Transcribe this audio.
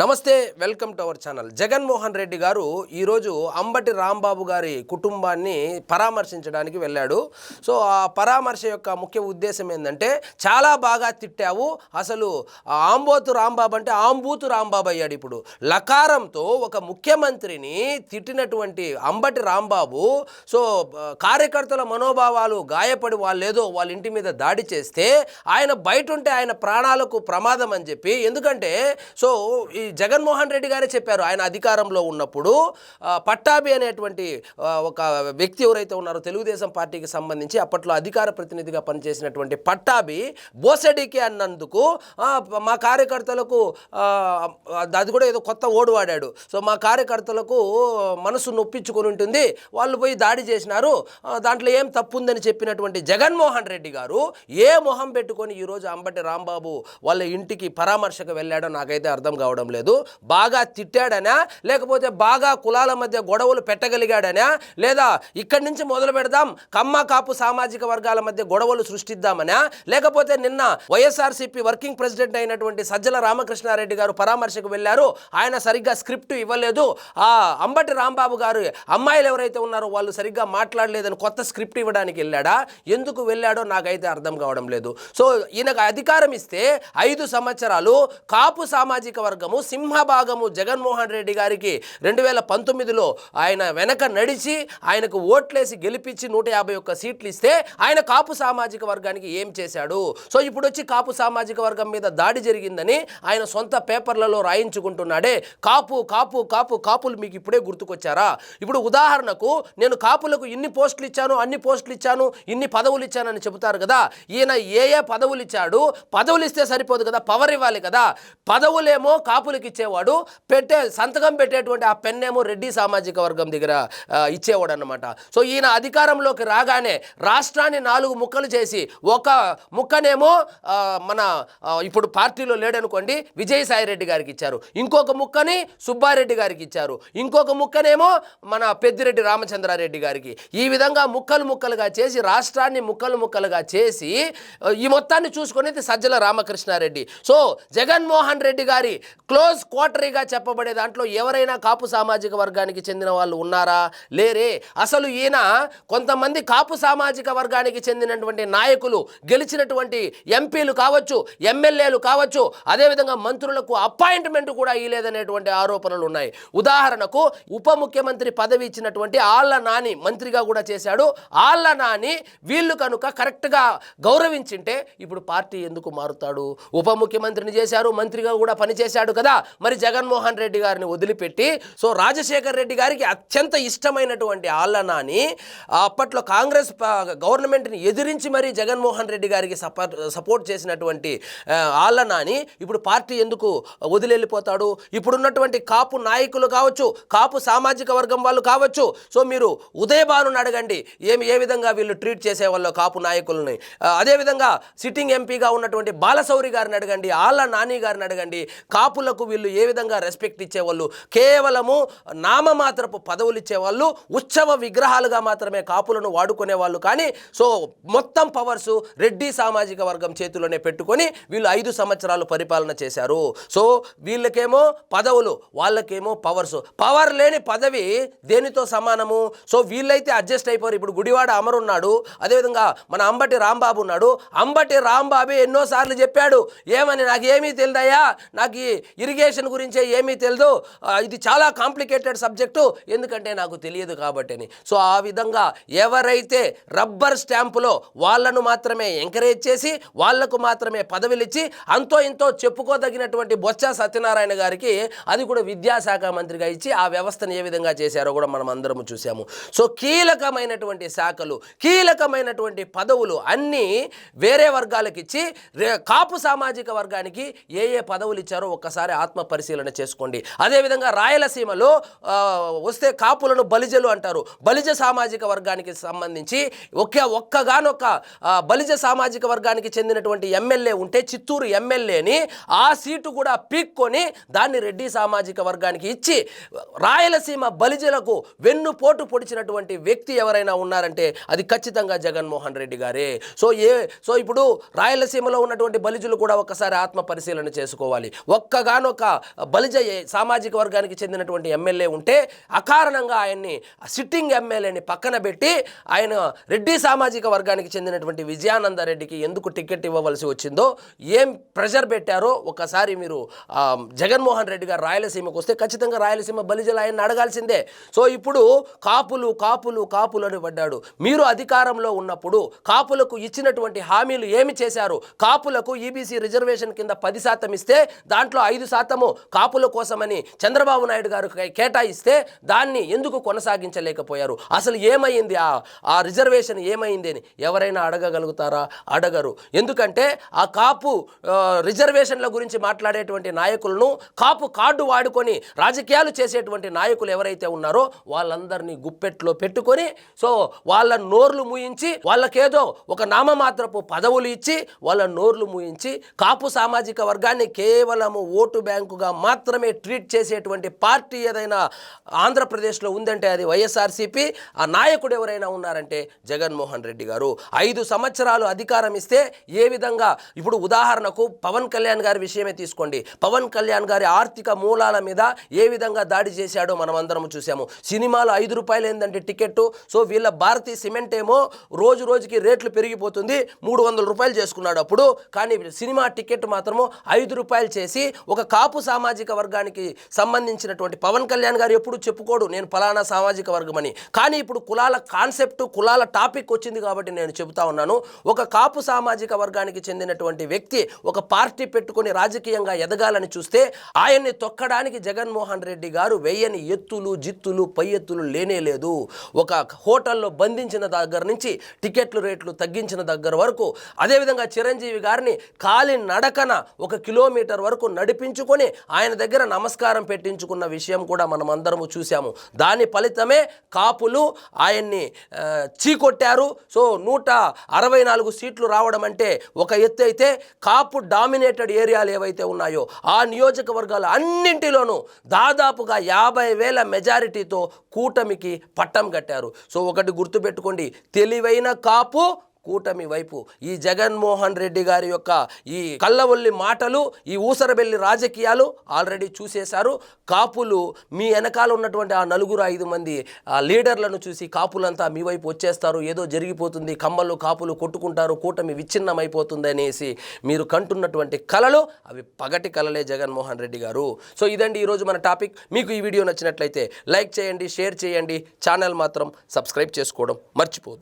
నమస్తే, welcome to our channel. Jaganmohan Reddy గారు ఈరోజు అంబటి రాంబాబు గారి కుటుంబాన్ని పరామర్శించడానికి వెళ్ళాడు. సో ఆ పరామర్శ యొక్క ముఖ్య ఉద్దేశం ఏంటంటే, చాలా బాగా తిట్టావు, అసలు ఆంబోతు రాంబాబు అంటే ఆంబూతు రాంబాబు అయ్యాడు. ఇప్పుడు లకారంతో ఒక ముఖ్యమంత్రిని తిట్టినటువంటి అంబటి రాంబాబు సో కార్యకర్తల మనోభావాలు గాయపడి వాళ్ళ ఇంటి మీద దాడి చేస్తే ఆయన బయట ఉంటే ఆయన ప్రాణాలకు ప్రమాదం అని చెప్పి, ఎందుకంటే సో ఈ జగన్మోహన్ రెడ్డి గారే చెప్పారు, ఆయన అధికారంలో ఉన్నప్పుడు పట్టాభి అనేటువంటి ఒక వ్యక్తి ఎవరైతే ఉన్నారో తెలుగుదేశం పార్టీకి సంబంధించి అప్పట్లో అధికార ప్రతినిధిగా పనిచేసినటువంటి పట్టాభి బోసెడికి అన్నందుకు మా కార్యకర్తలకు అది కూడా ఏదో కొత్త ఓడు వాడాడు. సో మా కార్యకర్తలకు మనసు నొప్పించుకొని ఉంటుంది, వాళ్ళు పోయి దాడి చేసినారు, దాంట్లో ఏం తప్పు ఉందని చెప్పినటువంటి జగన్మోహన్ రెడ్డి గారు ఏ మొహం పెట్టుకొని ఈరోజు అంబటి రాంబాబు వాళ్ళ ఇంటికి పరామర్శకు వెళ్ళాడో నాకైతే అర్థం కావడం లేదు. బాగా తిట్టాడనా, లేకపోతే బాగా కులాల మధ్య గొడవలు పెట్టగలిగాడనా, లేదా ఇక్కడి నుంచి మొదలు పెడదాం కమ్మ కాపు సామాజిక వర్గాల మధ్య గొడవలు సృష్టిద్దామనా, లేకపోతే నిన్న వైఎస్ఆర్సీపీ వర్కింగ్ ప్రెసిడెంట్ అయినటువంటి సజ్జల రామకృష్ణారెడ్డి గారు పరామర్శకు వెళ్ళారు, ఆయన సరిగ్గా స్క్రిప్ట్ ఇవ్వలేదు, ఆ అంబటి రాంబాబు గారు అమ్మాయిలు ఎవరైతే ఉన్నారో వాళ్ళు సరిగ్గా మాట్లాడలేదని కొత్త స్క్రిప్ట్ ఇవ్వడానికి వెళ్ళాడా, ఎందుకు వెళ్ళాడో నాకైతే అర్థం కావడం లేదు. సో ఈయనకు అధికారం ఇస్తే 5 సంవత్సరాలు కాపు సామాజిక వర్గము సింహభాగము జగన్మోహన్ రెడ్డి గారికి 2019లో ఆయన వెనక నడిచి ఆయనకు ఓట్లేసి గెలిపించి 151 సీట్లు ఇస్తే ఆయన కాపు సామాజిక వర్గానికి ఏం చేశాడు? సో ఇప్పుడు వచ్చి కాపు సామాజిక వర్గం మీద దాడి జరిగిందని ఆయన సొంత పేపర్లలో రాయించుకుంటున్నాడే. కాపు కాపు కాపు కాపులు మీకు ఇప్పుడే గుర్తుకొచ్చారా? ఇప్పుడు ఉదాహరణకు నేను కాపులకు ఇన్ని పోస్టులు ఇచ్చాను, అన్ని పోస్టులు ఇచ్చాను, ఇన్ని పదవులు ఇచ్చానని చెబుతారు కదా. ఈయన ఏ పదవులు ఇచ్చాడు? పదవులు ఇస్తే సరిపోదు కదా, పవర్ ఇవ్వాలి కదా. పదవులేమో కాపులకు ఇచ్చేవాడు, సంతకం పెట్టేటువంటి ఆ పెన్నేమో రెడ్డి సామాజిక వర్గం దగ్గర ఇచ్చేవాడు అన్నమాట. సో ఈయన అధికారంలోకి రాగానే రాష్ట్రాన్ని 4 ముక్కలు చేసి ఒక ముక్కనేమో మన ఇప్పుడు పార్టీలో లేడనుకోండి విజయసాయి రెడ్డి గారికి ఇచ్చారు, ఇంకొక ముక్కని సుబ్బారెడ్డి గారికి ఇచ్చారు, ఇంకొక ముక్కనేమో మన పెద్దిరెడ్డి రామచంద్రారెడ్డి గారికి. ఈ విధంగా ముక్కలు ముక్కలుగా చేసి రాష్ట్రాన్ని ముక్కలు ముక్కలుగా చేసి ఈ మొత్తాన్ని చూసుకునేది సజ్జల రామకృష్ణారెడ్డి. సో జగన్మోహన్ రెడ్డి గారి క్లోజ్ క్వార్టరీగా చెప్పబడే దాంట్లో ఎవరైనా కాపు సామాజిక వర్గానికి చెందిన వాళ్ళు ఉన్నారా? లేరే. అసలు ఈయన కొంతమంది కాపు సామాజిక వర్గానికి చెందినటువంటి నాయకులు గెలిచినటువంటి ఎంపీలు కావచ్చు, ఎమ్మెల్యేలు కావచ్చు, అదేవిధంగా మంత్రులకు అపాయింట్మెంట్ కూడా ఇవ్వలేదనేటువంటి ఆరోపణలు ఉన్నాయి. ఉదాహరణకు ఉప ముఖ్యమంత్రి పదవి ఇచ్చినటువంటి ఆళ్ల నాని మంత్రిగా కూడా చేశాడు. ఆళ్ల నాని వీళ్ళు కనుక కరెక్ట్గా గౌరవించింటే ఇప్పుడు పార్టీ ఎందుకు మారుతాడు? ఉప ముఖ్యమంత్రిని చేశారు, మంత్రిగా కూడా పనిచేశాడు కదా. మరి జగన్మోహన్ రెడ్డి గారిని వదిలిపెట్టి సో రాజశేఖర్ రెడ్డి గారికి అత్యంత ఇష్టమైనటువంటి ఆళ్ల నాని అప్పట్లో కాంగ్రెస్ గవర్నమెంట్ని ఎదిరించి మరి జగన్మోహన్ రెడ్డి గారికి సపోర్ట్ చేసినటువంటి ఆళ్ల నాని ఇప్పుడు పార్టీ ఎందుకు వదిలిపోతాడు? ఇప్పుడున్నటువంటి కాపు నాయకులు కావచ్చు, కాపు సామాజిక వర్గం వాళ్ళు కావచ్చు, సో మీరు ఉదయభానుని అడగండి ఏ విధంగా వీళ్ళు ట్రీట్ చేసేవాళ్ళు కాపు నాయకులని. అదేవిధంగా సిట్టింగ్ ఎంపీగా ఉన్నటువంటి బాలశౌరి గారిని అడగండి, ఆళ్ల నాని గారిని అడగండి. కాపులకు వీళ్ళు ఏ విధంగా రెస్పెక్ట్ ఇచ్చేవాళ్ళు? కేవలము నామమాత్రపు పదవులు ఇచ్చేవాళ్ళు, ఉత్సవ విగ్రహాలుగా మాత్రమే కాపులను వాడుకునేవాళ్ళు. కానీ సో మొత్తం పవర్స్ రెడ్డి సామాజిక వర్గం చేతిలోనే పెట్టుకొని వీళ్ళు 5 సంవత్సరాలు పరిపాలన చేశారు. సో వీళ్ళకేమో పదవులు, వాళ్ళకేమో పవర్స్. పవర్ లేని పదవి దేనితో సమానము? సో వీళ్ళైతే అడ్జస్ట్ అయిపోరు. ఇప్పుడు గుడివాడ అమరు ఉన్నాడు, అదేవిధంగా మన అంబటి రాంబాబు ఉన్నాడు. అంబటి రాంబాబే ఎన్నోసార్లు చెప్పాడు, ఏమని నాకు ఏమీ తెలియదయ్యా, నాకు ఇరిగేషన్ గురించే ఏమీ తెలియదు, ఇది చాలా కాంప్లికేటెడ్ సబ్జెక్టు, ఎందుకంటే నాకు తెలియదు కాబట్టి అని. సో ఆ విధంగా ఎవరైతే రబ్బర్ స్టాంపులో వాళ్ళను మాత్రమే ఎంకరేజ్ చేసి వాళ్లకు మాత్రమే పదవులు ఇచ్చి అంతో ఇంతో చెప్పుకోదగినటువంటి బొత్స సత్యనారాయణ గారికి అది కూడా విద్యాశాఖ మంత్రిగా ఇచ్చి ఆ వ్యవస్థను ఏ విధంగా చేశారో కూడా మనం అందరము చూసాము. సో కీలకమైనటువంటి శాఖలు, కీలకమైనటువంటి పదవులు అన్నీ వేరే వర్గాలకు ఇచ్చి కాపు సామాజిక వర్గానికి ఏ పదవులు ఇచ్చారో ఒక్కసారి ఆత్మ పరిశీలన చేసుకోండి. అదేవిధంగా రాయలసీమలో వస్తే కాపులను బలిజలు అంటారు. బలిజ సామాజిక వర్గానికి సంబంధించి ఒక్కగానొక్క బలిజ సామాజిక వర్గానికి చెందినటువంటి ఎమ్మెల్యే ఉంటే చిత్తూరు ఎమ్మెల్యేని ఆ సీటు కూడా పీక్కొని దాన్ని రెడ్డి సామాజిక వర్గానికి ఇచ్చి రాయలసీమ బలిజలకు వెన్నుపోటు పొడిచినటువంటి వ్యక్తి ఎవరైనా ఉన్నారంటే అది ఖచ్చితంగా జగన్మోహన్ రెడ్డి గారే. సో ఇప్పుడు రాయలసీమలో ఉన్నటువంటి బలిజులు కూడా ఒక్కసారి ఆత్మ పరిశీలన చేసుకోవాలి. ఒక్కగానొక్క ఒకానొక బలిజ సామాజిక వర్గానికి చెందినటువంటి ఎమ్మెల్యే ఉంటే అకారణంగా ఆయన్ని సిట్టింగ్ ఎమ్మెల్యేని పక్కన పెట్టి ఆయన రెడ్డి సామాజిక వర్గానికి చెందినటువంటి విజయానందరెడ్డికి ఎందుకు టికెట్ ఇవ్వవలసి వచ్చిందో, ఏం ప్రెషర్ పెట్టారో ఒకసారి మీరు జగన్మోహన్ రెడ్డి గారు రాయలసీమకు వస్తే ఖచ్చితంగా రాయలసీమ బలిజలు ఆయన్ని అడగాల్సిందే. సో ఇప్పుడు కాపులు కాపులు కాపులు అని పడ్డాడు. మీరు అధికారంలో ఉన్నప్పుడు కాపులకు ఇచ్చినటువంటి హామీలు ఏమి చేశారు? కాపులకు ఈబీసీ రిజర్వేషన్ కింద 10% ఇస్తే దాంట్లో 5% కాపుల కోసమని చంద్రబాబు నాయుడు గారు కేటాయిస్తే దాన్ని ఎందుకు కొనసాగించలేకపోయారు? అసలు ఏమైంది? ఆ రిజర్వేషన్ ఏమైంది అని ఎవరైనా అడగగలుగుతారా? అడగరు. ఎందుకంటే ఆ కాపు రిజర్వేషన్ల గురించి మాట్లాడేటువంటి నాయకులను, కాపు కార్డు వాడుకొని రాజకీయాలు చేసేటువంటి నాయకులు ఎవరైతే ఉన్నారో వాళ్ళందరినీ గుప్పెట్లో పెట్టుకొని సో వాళ్ళ నోర్లు మూయించి, వాళ్ళకేదో ఒక నామమాత్రపు పదవులు ఇచ్చి వాళ్ళ నోర్లు మూయించి కాపు సామాజిక వర్గాన్ని కేవలము ఓటు బ్యాంకుగా మాత్రమే ట్రీట్ చేసేటువంటి పార్టీ ఏదైనా ఆంధ్రప్రదేశ్లో ఉందంటే అది వైఎస్ఆర్సీపీ. ఆ నాయకుడు ఎవరైనా ఉన్నారంటే జగన్మోహన్ రెడ్డి గారు. 5 సంవత్సరాలు అధికారం ఇస్తే ఏ విధంగా, ఇప్పుడు ఉదాహరణకు పవన్ కళ్యాణ్ గారి విషయమే తీసుకోండి. పవన్ కళ్యాణ్ గారి ఆర్థిక మూలాల మీద ఏ విధంగా దాడి చేశాడో మనం అందరం చూసాము. సినిమాలో 5 రూపాయలు ఏంటంటే టికెట్. సో వీళ్ళ భారతీయ సిమెంట్ ఏమో రోజు రోజుకి రేట్లు పెరిగిపోతుంది, 300 రూపాయలు చేసుకున్నాడు అప్పుడు. కానీ సినిమా టికెట్ మాత్రము 5 రూపాయలు చేసి ఒక కాపు సామాజిక వర్గానికి సంబంధించినటువంటి పవన్ కళ్యాణ్ గారు ఎప్పుడు చెప్పుకోడు నేను ఫలానా సామాజిక వర్గం అని. కానీ ఇప్పుడు కులాల కాన్సెప్ట్, కులాల టాపిక్ వచ్చింది కాబట్టి నేను చెబుతా ఉన్నాను. ఒక కాపు సామాజిక వర్గానికి చెందినటువంటి వ్యక్తి ఒక పార్టీ పెట్టుకొని రాజకీయంగా ఎదగాలని చూస్తే ఆయన్ని తొక్కడానికి జగన్మోహన్ రెడ్డి గారు వెయ్యని ఎత్తులు జిత్తులు పై ఎత్తులు లేనే లేదు. ఒక హోటల్లో బంధించిన దగ్గర నుంచి టికెట్లు రేట్లు తగ్గించిన దగ్గర వరకు, అదేవిధంగా చిరంజీవి గారిని కాలి నడకన 1 కిలోమీటర్ వరకు నడిపించుకొని ఆయన దగ్గర నమస్కారం పెట్టించుకున్న విషయం కూడా మనం అందరము చూసాము. దాని ఫలితమే కాపులు ఆయన్ని చీకొట్టారు. సో 164 సీట్లు రావడం అంటే ఒక ఎత్తు అయితే, కాపు డామినేటెడ్ ఏరియాలు ఏవైతే ఉన్నాయో ఆ నియోజకవర్గాలు అన్నింటిలోనూ దాదాపుగా 50,000 మెజారిటీతో కూటమికి పట్టం కట్టారు. సో ఒకటి గుర్తుపెట్టుకోండి, తెలివైన కాపు కూటమి వైపు. ఈ జగన్మోహన్ రెడ్డి గారి యొక్క ఈ కళ్ళవొల్లి మాటలు, ఈ ఊసరబెల్లి రాజకీయాలు ఆల్రెడీ చూసేశారు. కాపులు మీ వెనకాల ఉన్నటువంటి ఆ 4-5 మంది లీడర్లను చూసి కాపులంతా మీ వైపు వచ్చేస్తారు, ఏదో జరిగిపోతుంది, కమ్మలు కాపులు కొట్టుకుంటారు, కూటమి విచ్ఛిన్నమైపోతుంది అనేసి మీరు కంటున్నటువంటి కలలు అవి పగటి కలలే జగన్మోహన్ రెడ్డి గారు. సో ఇదండి ఈరోజు మన టాపిక్. మీకు ఈ వీడియో నచ్చినట్లయితే లైక్ చేయండి, షేర్ చేయండి, ఛానల్ మాత్రం సబ్స్క్రైబ్ చేసుకోవడం మర్చిపోదు.